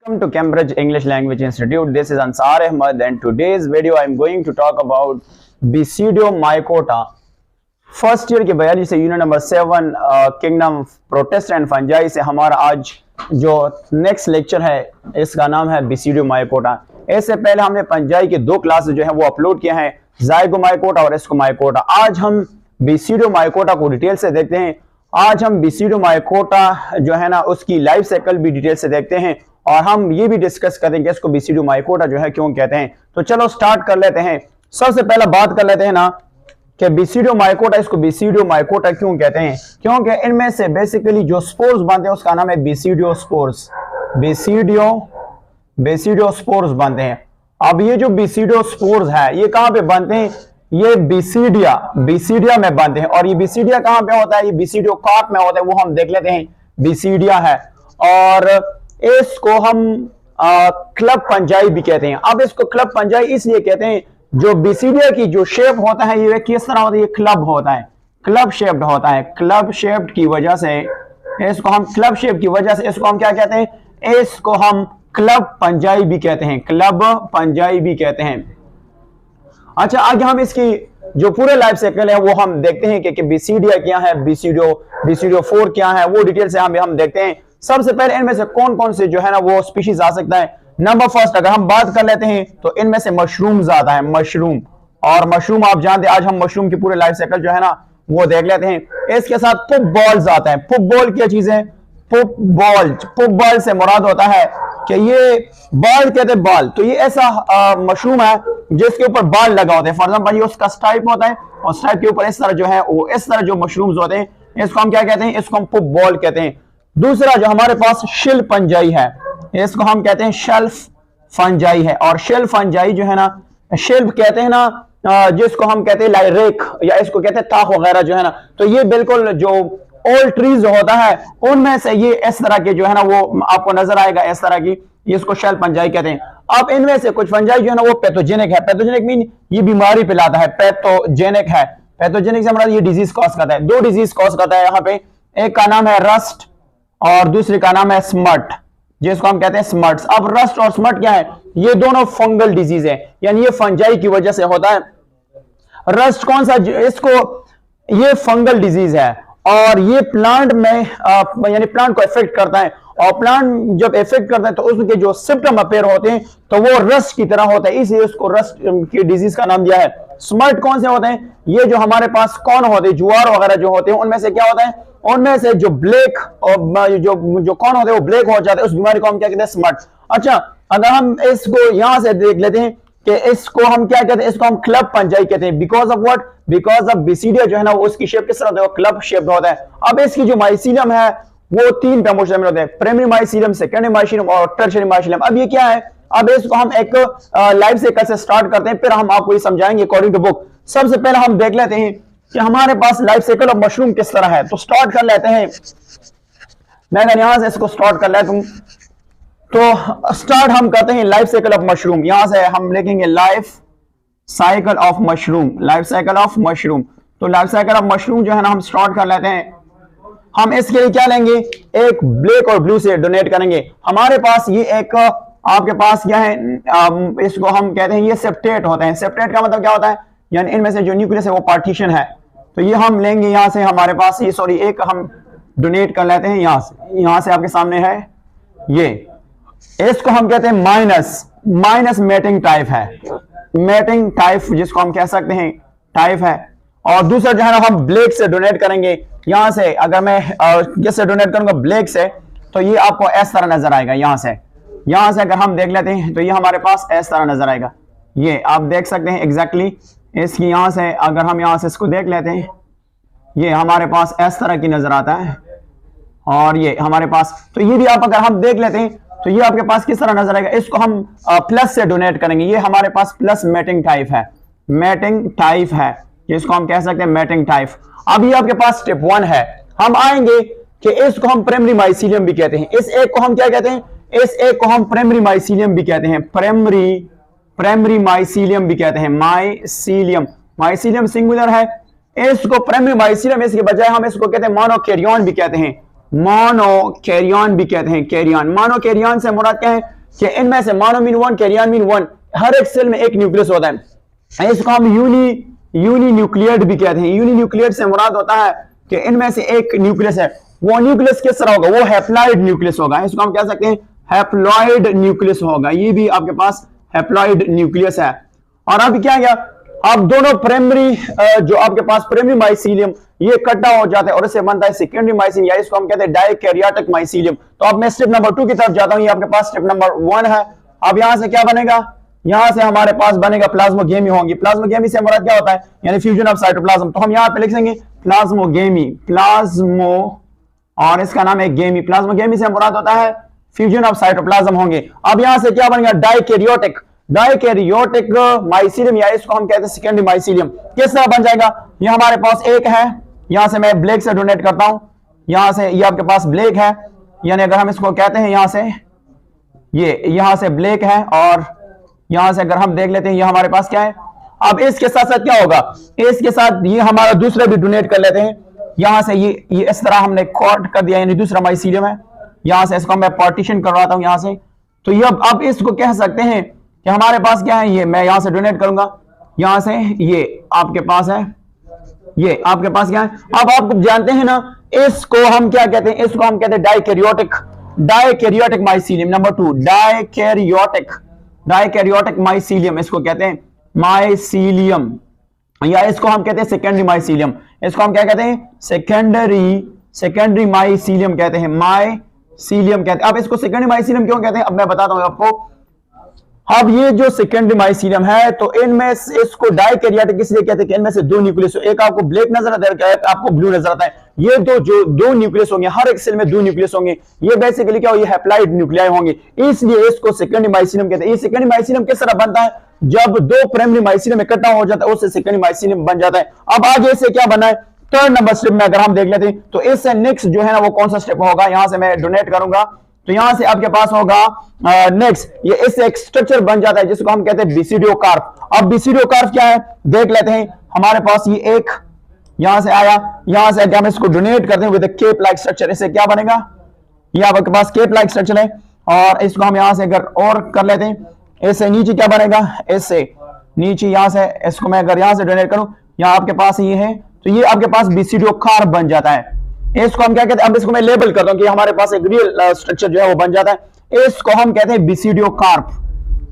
Welcome to Cambridge English Language Institute. This is Ansar Ahmad and today's video I am going to talk about Basidiomycota. First year की biology से unit number 7 kingdom protist and fungi से हमारा आज जो next lecture है इसका नाम है Basidiomycota. इससे पहले हमने फंजाई के दो क्लासेस जो है वो अपलोड किए हैं, ज़ाइगोमाइकोटा और एस्कोमाइकोटा. आज हम Basidiomycota को डिटेल से देखते हैं. आज हम Basidiomycota जो है ना उसकी लाइफ साइकिल भी डिटेल से देखते हैं और हम ये भी डिस्कस करेंगे इसको Basidiomycota जो है क्यों कहते हैं. तो चलो स्टार्ट कर लेते हैं. सबसे पहला बात कर लेते हैं ना कि Basidiomycota, इसको Basidiomycota क्यों कहते हैं, क्योंकि इनमें से बेसिकली जो स्पोर्स बनते हैं उसका नाम है Basidiospores. बेसिडियोस्पोर्स बनते हैं. अब ये जो Basidiospores है ये कहां पे बनते हैं, ये बीसीडिया में बनते हैं. और ये बीसीडिया कहां पे होता है, ये बीसीडियोकार्प में होता है, वो हम देख लेते हैं. बीसीडिया है और इसको हम क्लब फंजाई भी कहते हैं. अब इसको क्लब फंजाई इसलिए कहते हैं, जो बीसीडिया की जो शेप होता है ये किस तरह होता है, ये क्लब होता है, क्लब शेप्ड होता है. क्लब शेप्ड की वजह से इसको हम क्लब शेप की वजह से इसको हम क्या कहते हैं, इसको हम क्लब फंजाई भी कहते हैं, क्लब फंजाई भी कहते हैं. अच्छा, आगे हम इसकी जो पूरे लाइफ साइकिल है वो हम देखते हैं कि बीसीडिया क्या है, बीसीडियोफोर क्या है, वो डिटेल से हम देखते हैं. सबसे पहले इनमें से कौन कौन से जो है ना वो स्पीशीज आ सकता है. नंबर फर्स्ट अगर हम बात कर लेते हैं तो इनमें से मशरूम्स आता है, मशरूम. और मशरूम आप जानते हैं, आज हम मशरूम की पूरे लाइफ साइकिल जो है ना वो देख लेते हैं. इसके साथ पुप बॉल्स आता है. पुप बॉल क्या चीज है, पुप बॉल से मुराद होता है कि ये बाल कहते हैं बाल, तो ये ऐसा मशरूम है जिसके ऊपर बाल लगा होता है. फॉर एग्जाम्पल ये उसका स्ट्राइप होता है और स्ट्राइप के ऊपर इस तरह जो है वो इस तरह जो मशरूम्स होते हैं इसको हम क्या कहते हैं, इसको हम पुप बॉल कहते हैं. दूसरा जो हमारे पास शिल फंजाई है, इसको हम कहते हैं शेल्फ फंजाई है. और शेल फंजाई जो है ना, शेल्फ कहते हैं ना जिसको हम कहते हैं लाइरेक या इसको कहते हैं ताख वगैरह जो है ना, तो ये बिल्कुल जो ओल्ड ट्रीज जो होता है उनमें से ये इस तरह के जो है ना वो आपको नजर आएगा इस तरह की, इसको शेल फंजाई कहते हैं. अब इनमें से कुछ फंजाई जो है ना वो पैथोजेनिक है. पैथोजेनिक मीन ये बीमारी फैलाता है, पैथोजेनिक है. पैथोजेनिक से मतलब ये डिजीज कॉज करता है. दो डिजीज कॉज करता है यहाँ पे, एक का नाम है रस्ट और दूसरे का नाम है स्मट, जिसको हम कहते हैं स्मट्स. अब रस्ट और स्मट क्या है, ये दोनों फंगल डिजीज है, यानी ये फंजाई की वजह से होता है. रस्ट कौन सा, इसको ये फंगल डिजीज है और ये प्लांट में यानी प्लांट को इफेक्ट करता है. और प्लांट जब इफेक्ट करता है तो उसके जो सिम्टम अपेयर होते हैं तो वो रस्ट की तरह होता है, इसलिए उसको रस्ट की डिजीज का नाम दिया है. स्मट कौन से होते हैं, ये जो हमारे पास कौन होते हैं, ज्वार वगैरह जो होते हैं उनमें से क्या होता है, उनमें से जो ब्लैक और जो कौन होते हैं वो ब्लैक हो जाते हैं, उस बीमारी को हम क्या कहते हैं, स्मट. अच्छा, अगर हम इसको यहां से देख लेते हैं कि इसको हम क्या कहते हैं, इसको हम क्लब फंजाई कहते हैं. Because of what, because of basidia जो है ना वो उसकी शेप किस तरह होता है, वो क्लब शेप होता है. अब इसकी जो माइसीलियम है वो तीन पे मुश्तमिल होते हैं, प्राइमरी माइसीलियम, सेकेंडरी माइसीलियम और टर्शियरी माइसीलियम. अब ये क्या है, अब इसको हम एक लाइफ साइकिल से स्टार्ट करते हैं, फिर हम आपको ये समझाएंगे अकॉर्डिंग टू बुक. सबसे पहले हम देख लेते हैं कि हमारे पास लाइफ साइकिल ऑफ मशरूम किस तरह है. तो स्टार्ट कर लेते हैं. मैं अगर यहां से इसको स्टार्ट कर लेता हूं तो स्टार्ट हम करते हैं लाइफ साइकिल ऑफ मशरूम. यहां से हम लिखेंगे life cycle of mushroom, life cycle of mushroom. तो लाइफ साइकिल ऑफ मशरूम जो है ना हम स्टार्ट कर लेते हैं. हम इसके लिए क्या लेंगे, एक ब्लैक और ब्लू से डोनेट करेंगे. हमारे पास ये एक आपके पास क्या है, इसको हम कहते हैं ये सेप्टेट होते हैं. सेप्टेट का मतलब क्या होता है, यानी इनमें से जो न्यूक्लियस है वो पार्टीशन है. तो ये हम लेंगे यहां से, हमारे पास ये सॉरी एक हम डोनेट कर लेते हैं यहां से आपके सामने है ये. इसको हम कहते हैं माइनस मैटिंग टाइप है, मैटिंग टाइप जिसको हम कह सकते हैं टाइप है. और दूसरा जो है ना हम ब्लैक से डोनेट करेंगे. यहां से अगर मैं किससे डोनेट करूंगा, ब्लैक से, तो ये आपको इस तरह नजर आएगा. यहां से अगर हम देख लेते हैं तो ये हमारे पास इस तरह नजर आएगा. ये आप देख सकते हैं एग्जैक्टली इसकी. यहां से अगर हम यहां से इसको देख लेते हैं ये हमारे पास इस तरह की नजर आता है. और ये हमारे पास, तो ये भी आप अगर हम देख लेते हैं तो ये आपके पास किस तरह नजर आएगा. इसको हम प्लस से डोनेट करेंगे. ये हमारे पास प्लस मैटिंग टाइप है, मैटिंग टाइप है जिसको हम कह सकते हैं मैटिंग टाइप. अभी आपके पास स्टेप 1 है. हम आएंगे कि इसको हम प्राइमरी माइसीलियम भी कहते हैं. इस एक को हम क्या कहते हैं, इस एक को हम प्राइमरी माइसीलियम भी कहते हैं, प्राइमरी माइसीलियम भी कहते हैं. माइसीलियम सिंगुलर है. इसको प्राइमरी माइसीलियम, इसके बजाय हम इसको कहते हैं मोनोकैरियन भी कहते हैं. मोनो कैरियन भी कहते हैं, कैरियन। मोनो कैरियन से मुराद क्या है कि इनमें से mono mean one, karyon mean one, हर एक सेल में एक न्यूक्लियस होता है। इसको हम यूनी न्यूक्लियड भी कहते हैं। यूनी न्यूक्लियड से मुराद होता है कि इनमें से एक न्यूक्लियस है। वो न्यूक्लियस किस तरह होगा? वो हैप्लॉइड न्यूक्लियस होगा। इसको हम कह सकते हैं हैप्लॉइड न्यूक्लियस होगा। ये भी आपके पास हैप्लॉइड न्यूक्लियस है। और अब क्या गया, अब दोनों प्राइमरी जो आपके पास प्राइमरी माइसीलियम ये इकट्ठा हो जाता है और इससे बनता है सेकेंडरी माइसीलियम, या इसको हम कहते हैं डाइकैरियोटिक माइसीलियम। तो अब मैं स्टेप नंबर 2 की तरफ जाता हूं। ये आपके पास स्टेप नंबर 1 है। अब यहां से क्या बनेगा? यहां से हमारे पास बनेगा प्लाज्मोगेमी होंगी। प्लाज्मोगेमी से मुराद क्या होता है? यानी फ्यूजन ऑफ साइटोप्लाज्म। तो हम यहां पे लिखेंगे प्लाज्मोगेमी, प्लाज्मो और इसका नाम है गेमी। प्लाज्मोगेमी से मुराद होता है फ्यूजन ऑफ साइटोप्लाज्म होंगे। अब यहां से क्या बनेगा? डाइकैरियोटिक, डाइकैरियोटिक माइसीलियम, या इसको हम कहते हैं सेकेंडरी माइसीलियम। किस तरह बन जाएगा? ये हमारे पास एक है, यहां से मैं ब्लैक से डोनेट करता हूं, यहां से ये आपके पास ब्लैक है, यानी अगर हम इसको कहते हैं यहां से ये, यहां से ब्लैक है, और यहां से अगर हम देख लेते हैं ये हमारे पास क्या है। अब इसके साथ साथ क्या होगा? इसके साथ ये हमारा दूसरा भी डोनेट कर लेते हैं। यहां से ये इस तरह हमने कॉट कर दिया, यानी दूसरा माइसीलियम है। यहां से इसको मैं पार्टीशन करवाता हूं यहां से। तो ये अब इसको कह सकते हैं कि हमारे पास क्या है, ये मैं यहां से डोनेट करूंगा, यहां से ये आपके पास है, ये आपके पास क्या है। अब आप जानते हैं ना, इसको हम क्या कहते हैं? इसको हम कहते हैं dikaryotic, dikaryotic mycelium. Number 2 dikaryotic, dikaryotic mycelium इसको कहते हैं, माइसीलियम, या इसको हम कहते हैं सेकेंडरी माइसीलियम। इसको हम क्या कहते हैं? सेकेंडरी माइसीलियम कहते हैं, माइसीलियम कहते हैं। अब इसको सेकेंडरी माइसीलियम क्यों कहते हैं, अब मैं बताता हूं आपको। अब ये जो सेकेंडरी माइसीलियम है, तो इनमें से इसको डाइकैरियोटिक इसलिए कहते हैं कि इनमें से दो न्यूक्लियस, एक आपको ब्लैक नजर आता है, एक आपको ब्लू नजर आता है। ये दो न्यूक्लियस होंगे, हर एक सेल में दो न्यूक्लियस होंगे। ये बेसिकली क्या हो, ये हैप्लॉइड न्यूक्लियाई होंगे, इसलिए इसको सेकेंडरी माइसीलियम कहते हैं। ये सेकेंडरी माइसीलियम किस तरह बनता है? जब दो प्राइमरी माइसीलियम इकट्ठा हो जाता है उससे सेकेंडरी माइसीलियम बन जाता है। अब आगे से क्या बना है? थर्ड नंबर स्टेप में अगर हम देख लेते हैं, तो इससे नेक्स्ट जो है ना वो कौन सा स्टेप होगा? यहां से मैं डोनेट करूंगा, तो यहां से आपके पास होगा नेक्स्ट, ये इससे एक स्ट्रक्चर बन जाता है जिसको हम कहते हैं बेसिडियो कार्प। अब बेसिडियो कार्प क्या है देख लेते हैं। हमारे पास ये एक यहां से आया, यहां से हम इसको डोनेट करते हैं विद केप लाइक स्ट्रक्चर। इससे क्या बनेगा? ये आपके पास केप लाइक स्ट्रक्चर है, और इसको हम यहां से अगर और कर लेते हैं, इससे नीचे क्या बनेगा? इससे नीचे यहां से इसको मैं अगर यहां से डोनेट करूं, यहां आपके पास ये है, तो ये आपके पास बेसिडियो कार्प बन जाता है। इसको हम क्या कहते हैं? अब इसको मैं लेबल करता हूं कि हमारे पास एक रियल स्ट्रक्चर जो है वो बन जाता है। इसको हम कहते हैं बेसिडियो कार्प,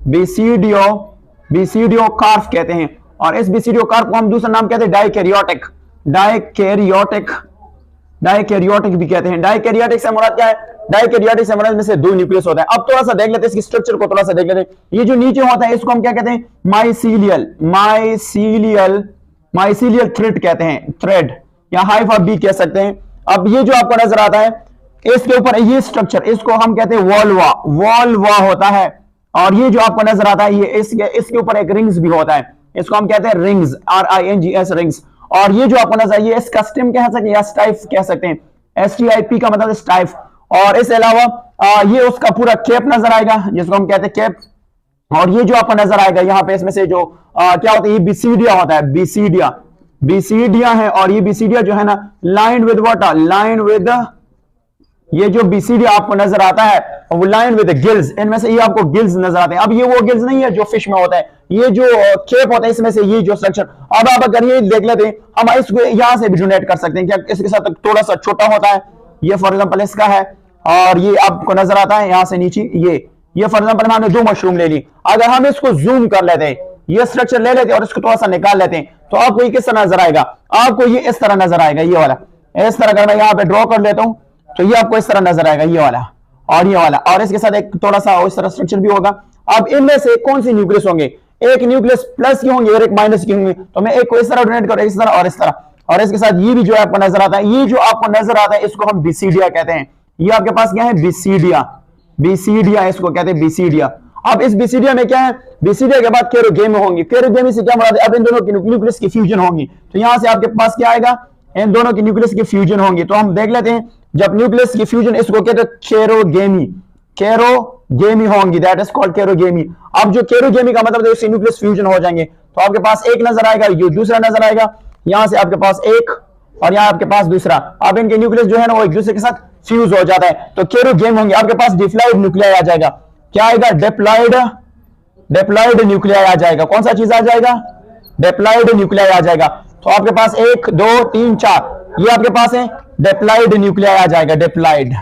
बेसिडियो कार्प कहते हैं। और इस बेसिडियो कार्प को हम दूसरा नाम कहते हैं डाइकैरियोटिक, डाइकैरियोटिक भी कहते हैं। डाइकैरियोटिक से मुराद क्या है? डाइकैरियोटिक से मुराद में से दो न्यूक्लियस होता है। अब थोड़ा सा देख लेते हैं इसकी स्ट्रक्चर को, थोड़ा सा देख लेते हैं। ये जो नीचे होता है इसको हम क्या कहते हैं? माइसीलियल थ्रेड कहते हैं, थ्रेड या हाइफा भी कह सकते हैं। अब ये जो आपको नजर आता है इसके ऊपर ये स्ट्रक्चर, इसको हम कहते हैं वॉल्वा होता है। और ये जो आपको नजर आता है ये इसके ऊपर एक रिंग्स भी होता है, इसको हम कहते हैं रिंग्स, RINGS रिंग्स। और ये जो आपको नजर है ये इसका स्टेम कह सकते हैं या स्टाइफ कह सकते हैं, STIP का मतलब स्टाइफ। और इसके अलावा ये उसका पूरा केप नजर आएगा जिसको हम कहते हैं केप। और ये जो आपको नजर आएगा यहाँ पे इसमें से जो क्या होता है, ये बेसिडिया होता है, बेसिडिया है। और ये बेसिडिया जो है ना line with water, line with, ये जो बेसिडिया आपको नजर आता है वो लाइन विद गिल्स, इनमें से ये आपको गिल्स नजर आते हैं। अब ये वो गिल्स नहीं है जो फिश में होता है, ये जो केप होता है इसमें से ये जो स्ट्रक्चर। अब आप अगर ये देख लेते हैं, हम इसको यहां से भी डोनेट कर सकते हैं, क्या इसके साथ थोड़ा सा छोटा होता है, ये फॉर एग्जांपल इसका है, और ये आपको नजर आता है यहां से नीचे ये फॉर एग्जांपल हमने दो मशरूम ले ली। अगर हम इसको जूम कर लेते हैं, ये स्ट्रक्चर ले लेते हैं और इसको थोड़ा सा निकाल लेते हैं, तो आपको ये किस तरह नजर आएगा? आपको ये इस तरह नजर आएगा, ये वाला इस तरह। अगर मैं यहाँ पे ड्रॉ कर लेता हूं तो ये आपको इस तरह नजर आएगा, ये वाला और ये वाला, और इसके साथ एक थोड़ा सा इस तरह स्ट्रक्चर भी होगा। अब इनमें से कौन सी न्यूक्लियस होंगे? एक न्यूक्लियस प्लस की होंगे और एक माइनस की होंगी। तो मैं एक को इस तरह डोनेट करूं, इस तरह और इस तरह, और इसके साथ ये भी जो आपको नजर आता है, ये जो आपको नजर आता है इसको हम बेसिडिया कहते हैं। ये आपके पास क्या है? बेसिडिया इसको कहते हैं, बेसिडिया। अब इस बेसिडिया में क्या है? बेसिडिया के बाद केरोगेमी होंगी। केरोगेमी से क्या मुराद है? अब इन दोनों की न्यूक्लियस की फ्यूजन होगी। तो यहां से आपके पास क्या आएगा? इन दोनों की न्यूक्लियस की फ्यूजन होंगी। तो हम देख लेते हैं, जब न्यूक्लियस की फ्यूजन, इसको कहते हैं केरोगेमी होंगी, दैट इज कॉल्ड केरोगेमी। अब जो केरोगेमी का मतलब है उससे न्यूक्लियस फ्यूजन हो जाएंगे, तो आपके पास एक नजर आएगा, ये दूसरा नजर आएगा, यहां से आपके पास एक और यहाँ आपके पास दूसरा। अब इनके न्यूक्लियस जो है ना वो एक दूसरे के साथ फ्यूज हो जाता है, तो केरो गेम होंगे। आपके पास डिप्लॉयड न्यूक्लियाई आ जाएगा। क्या आएगा? डिप्लॉयड न्यूक्लियाई आ जाएगा। कौन सा चीज आ जाएगा? डिप्लॉयड न्यूक्लियाई आ जाएगा। तो आपके पास 1 2 3 4 ये आपके पास है डिप्लॉयड न्यूक्लियाई आ जाएगा। डिप्लॉयड,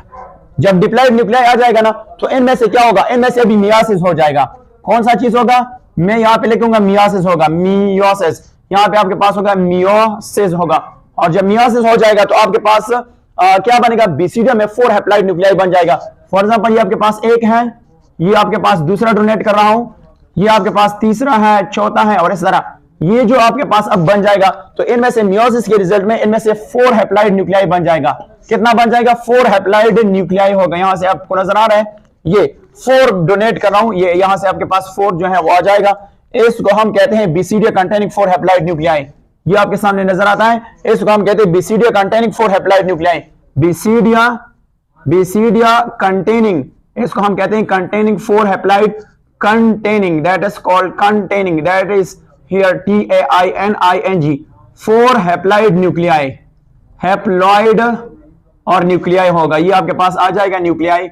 जब डिप्लॉयड न्यूक्लियाई आ जाएगा ना तो इनमें से क्या होगा? इनमें से अभी मियासिस हो जाएगा। कौन सा चीज होगा? मैं यहां पे लिखूंगा मियासिस होगा। मियोसिस, यहां पे आपके पास होगा मियोसिस होगा। और जब मियासिस हो जाएगा तो आपके पास क्या बनेगा? बेसिडियम में 4 हैप्लॉइड न्यूक्लियाई बन जाएगा। फॉर एग्जांपल ये आपके पास एक है, ये आपके पास दूसरा डोनेट कर रहा हूं, ये आपके पास तीसरा है, चौथा है, और इस तरह ये जो आपके पास अब बन जाएगा तो इनमें से मियोसिस के रिजल्ट में इनमें से 4 हैप्लॉइड न्यूक्लियाई बन जाएगा। कितना बन जाएगा? 4 हैप्लॉइड न्यूक्लियाई होगा। यहां से आपको नजर आ रहा है ये 4 डोनेट कर रहा हूं, ये यहां से आपके पास 4 जो है वो आ जाएगा। इसको हम कहते हैं बेसिडिया कंटेनिंग 4 हैप्लॉइड न्यूक्लियाई। ये आपके सामने नजर आता है, इसको हम कहते हैं basidia containing 4 haploid nuclei. Basidia containing, इसको हम कहते हैं containing 4 haploid, containing, that is called containing, that is here TAINING 4 haploid nuclei. Haploid और न्यूक्लियाई होगा, ये आपके पास आ जाएगा न्यूक्लियाई,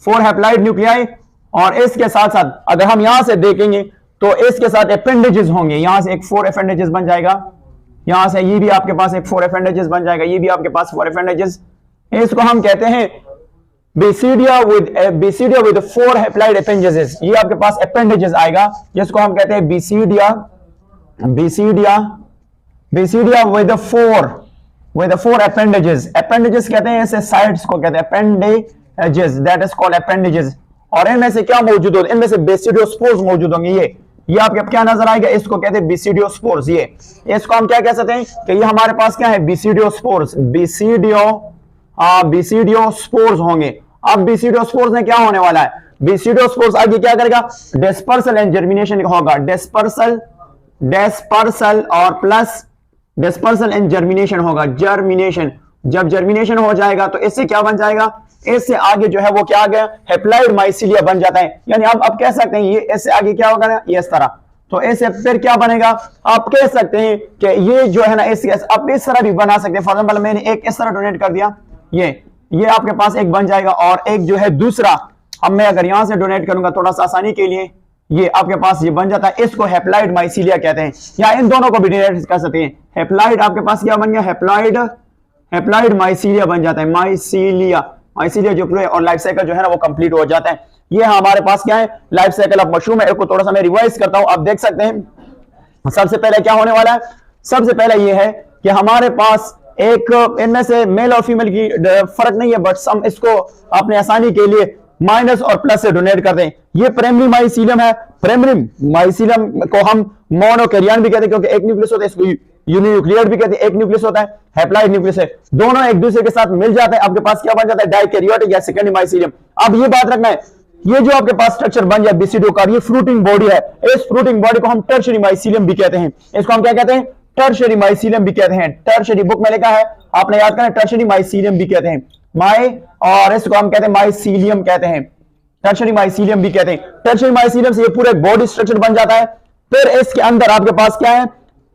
4 हैप्लॉइड न्यूक्लियाई। और इसके साथ साथ अगर हम यहां से देखेंगे तो इसके साथ अपेंडेजेस होंगे। यहां से एक 4 अपेंडेजेस बन जाएगा, यहां से ये भी आपके पास एक 4 अपेंडेजेस बन जाएगा, ये भी आपके पास 4 अपेंडेजेस। इसको हम कहते हैं बेसिडिया विद 4 हैप्लॉइड अपेंडेजेस। ये आपके पास अपेंडेजेस आएगा जिसको हम कहते हैं बेसिडिया विद 4 अपेंडेजेस। अपेंडेजेस कहते हैं ऐसे साइड्स को कहते हैं appendages, that is called appendages. और इनमें से क्या मौजूद होगा? इनमें से बेसिडियोस्पोर्स मौजूद होंगे। ये आपके क्या नजर आएगा? इसको कहते हैं बेसिडियोस्पोर्स। ये इसको हम क्या कह सकते हैं कि ये हमारे पास क्या है? बेसिडियोस्पोर्स, बेसिडियोस्पोर्स होंगे। अब बेसिडियोस्पोर्स में क्या होने वाला है? बेसिडियोस्पोर्स आगे क्या करेगा? डिस्पर्सल एंड जर्मिनेशन होगा। डिस्पर्सल और प्लस डिस्पर्सल एंड जर्मिनेशन होगा। जर्मिनेशन, जब जर्मिनेशन हो जाएगा तो इससे क्या बन जाएगा? इससे आगे जो है वो क्या आ गया? हैप्लॉइड माइसीलिया बन जाता है। यानी आप कह सकते हैं ये इससे आगे क्या होगा ना? ये इस तरह। तो इससे फिर क्या बनेगा? आप कह सकते हैं कि ये जो है ना आप इस तरह भी बना सकते हैं। फॉर एग्जांपल मैंने एक इस तरह डोनेट कर दिया, ये आपके पास एक बन जाएगा, और एक जो है दूसरा अब मैं अगर यहां से डोनेट करूंगा थोड़ा सा आसानी के लिए, ये आपके पास ये बन जाता है। इसको हैप्लॉइड माइसीलिया कहते हैं, या इन दोनों को भी डोनेट कर सकते हैं। हैप्लॉइड आपके पास क्या बन गया? हैप्लॉइड माइसीलिया बन जाता है। माइसीलिया जो पूरे और लाइफ साइकिल जो है ना वो कंप्लीट हो जाता है। ये हमारे पास क्या है? लाइफ साइकिल ऑफ मशरूम है। इसको थोड़ा सा मैं रिवाइज करता हूं, आप देख सकते हैं। सबसे पहले क्या होने वाला है? सबसे पहले ये है कि हमारे पास एक इनमें से मेल और फीमेल की फर्क नहीं है, बट हम इसको अपने आसानी के लिए माइनस और प्लस से डोनेट कर दें। ये प्राइमरी माइसीलियम है। प्राइमरी माइसीलियम को हम मोनोकैरियन भी कहते हैं क्योंकि एक न्यूक्लियस होता है, इसको यूनिन्यूक्लियर भी कहते हैं। एक न्यूक्लियस होता है, हैप्लॉइड न्यूक्लियस है, दोनों एक दूसरे के साथ मिल जाते हैं। आपके पास क्या बन जाता है? डाइकैरियोटिक या सेकेंडरी माइसीलियम। अब ये बात रखना है, ये जो आपके पास स्ट्रक्चर बन जाए बेसिडियो का, ये फ्रूटिंग बॉडी है। इस फ्रूटिंग बॉडी को हम टर्शियरी माइसीलियम भी कहते हैं। इसको हम क्या कहते हैं? टर्शियरी माइसीलियम भी कहते हैं। टर्शियरी बुक में लिखा है, आपने याद करना, टर्शियरी माइसीलियम भी कहते हैं। और इसको हम कहते हैं माइसीलियम कहते हैं, टर्शियरी माइसीलियम भी कहते हैं। टर्शियरी माइसीलियम से ये पूरा बॉडी स्ट्रक्चर बन जाता है। फिर इसके अंदर आपके पास क्या है?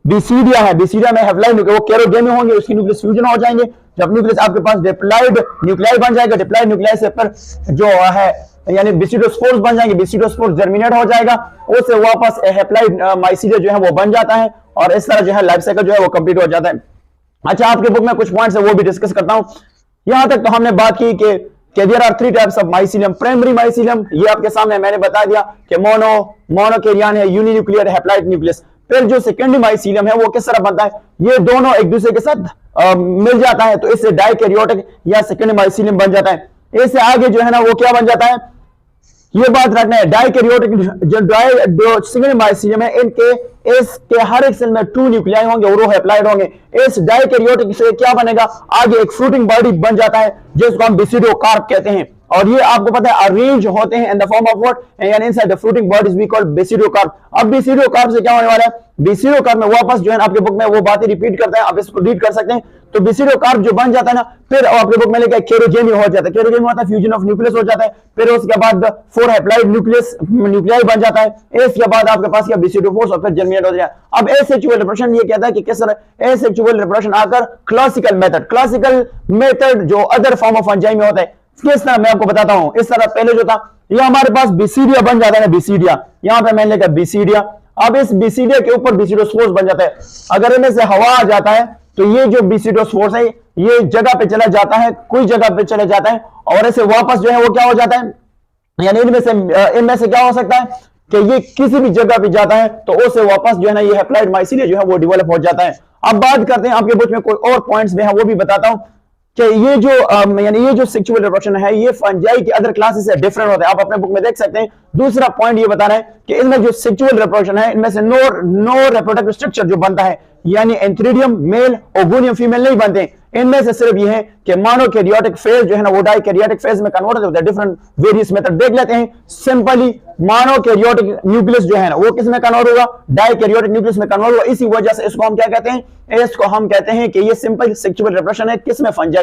बेसिडिया है। बेसिडिया में हैप्लॉइड वो कैरोगेमी होंगे, उसकी न्यूक्लियस फ्यूजन हो जाएंगे। जब न्यूक्लियस आपके पास डिप्लॉइड न्यूक्लियाई बन जाएगा, डिप्लॉइड न्यूक्लियाई से फिर जो है यानी बेसिडियोस्पोर्स बन जाएंगे, बेसिडियोस्पोर्स जर्मिनेट हो जाएगा, उससे वापस हैप्लॉइड माइसीलिया जो है वो बन जाता है, और इस तरह जो है लाइफ साइकिल जो है वो कंप्लीट हो जाता है। अच्छा, आपके बुक में कुछ पॉइंट्स है वो भी डिस्कस करता हूं। यहां तक तो हमने बात की कि there are 3 types of mycelium. Primary mycelium ये आपके सामने मैंने बता दिया कि मोनोकैरियन है, यूनिन्यूक्लियर हैप्लॉइड न्यूक्लियस। फिर जो सेकेंडरी माइसीलियम है वो किस तरह बनता है? ये दोनों एक दूसरे के साथ मिल जाता है, तो इससे डाइकैरियोटिक या सेकेंडरी माइसीलियम बन जाता है। इससे आगे जो है ना वो क्या बन जाता है? ये बात रखना है, डाइकैरियोटिक जो सिंगल माइसीलियम है, इसके हर एक सेल में 2 न्यूक्लियाई होंगे और वो हैप्लॉइड होंगे। इस डाइकैरियोटिक से क्या बनेगा? आगे एक फ्रूटिंग बॉडी बन जाता है जिसको हम बेसिडियोकार्प कहते हैं। और ये आपको पता है अरेंज होते हैं in the form of what, यानी inside the fruiting bodies we call basidiocarp. अब बेसिडोकार्प से क्या होने वाला है, बेसिडोकार्प में वापस जो है आपके बुक में वो बातें रिपीट करते हैं, आप इसको रीड कर सकते हैं। तो बेसिडोकार्प जो बन जाता है ना, फिर आपके बुक में लिखा है केरोजेनी हो जाता है, केरोजेनी होता है फ्यूजन ऑफ न्यूक्लियस हो जाता है, फिर उसके बाद 4 हैप्लॉइड न्यूक्लियाई बन जाता है, इसके बाद आपके पास क्या बेसिडोफोर्स और फिर जर्मिनेट हो जाता है। अब एसेक्सुअल रिप्रोडक्शन ये कहता है कि किस तरह एसेक्सुअल रिप्रोडक्शन आकर क्लासिकल मेथड जो अदर फॉर्म ऑफ फंजाई में होता है, किस तरह मैं आपको बताता हूं। इस तरह पहले जो था ये हमारे पास बेसिडिया बन जाता है, बेसिडिया, यहां पे मैंने लिखा बेसिडिया। अब इस बेसिडिया के ऊपर बेसिडोस्पोर्स बन जाता है। अगर इनमें से हवा आ जाता है तो ये जो बेसिडोस्पोर्स है ये जगह पे चला जाता है, कोई जगह पे चले जाता है और ऐसे वापस जो है वो क्या हो जाता है, यानी इनमें से क्या हो सकता है कि ये किसी भी जगह पे जाता है तो उससे वापस जो है ना ये हैप्लॉइड माइसीलिया जो है वो डेवलप हो जाता है। अब बात करते हैं आपके बुक में कोई और पॉइंट्स भी हैं, वो भी बताता हूं कि ये जो यानी ये जो सेक्सुअल रिप्रोडक्शन है ये फंजाई के अदर क्लासेस से डिफरेंट होता है, आप अपने बुक में देख सकते हैं। दूसरा पॉइंट ये बता रहा है कि इनमें जो सेक्सुअल रिप्रोडक्शन है इनमें से नो रिप्रोडक्टिव स्ट्रक्चर जो बनता है, यानी एंथ्रीडियम मेल ओगोनियम फीमेल नहीं बनते। इनमें से सिर्फ ये है कि मोनोकैरियोटिक फेज जो है ना वो डाइकैरियोटिक फेज में कन्वर्ट होता है। डिफरेंट वेरियस मेथड देख लेते हैं। सिंपली मोनोकैरियोटिक न्यूक्लियस जो है ना वो किस में कन्वर्ट होगा, डाइकैरियोटिक न्यूक्लियस में कन्वर्ट होगा। इसी वजह से इसको हम क्या कहते हैं, इसको हम कहते हैं कि ये सिंपल सेक्सुअल रिप्रोडक्शन है, किस में फंजाई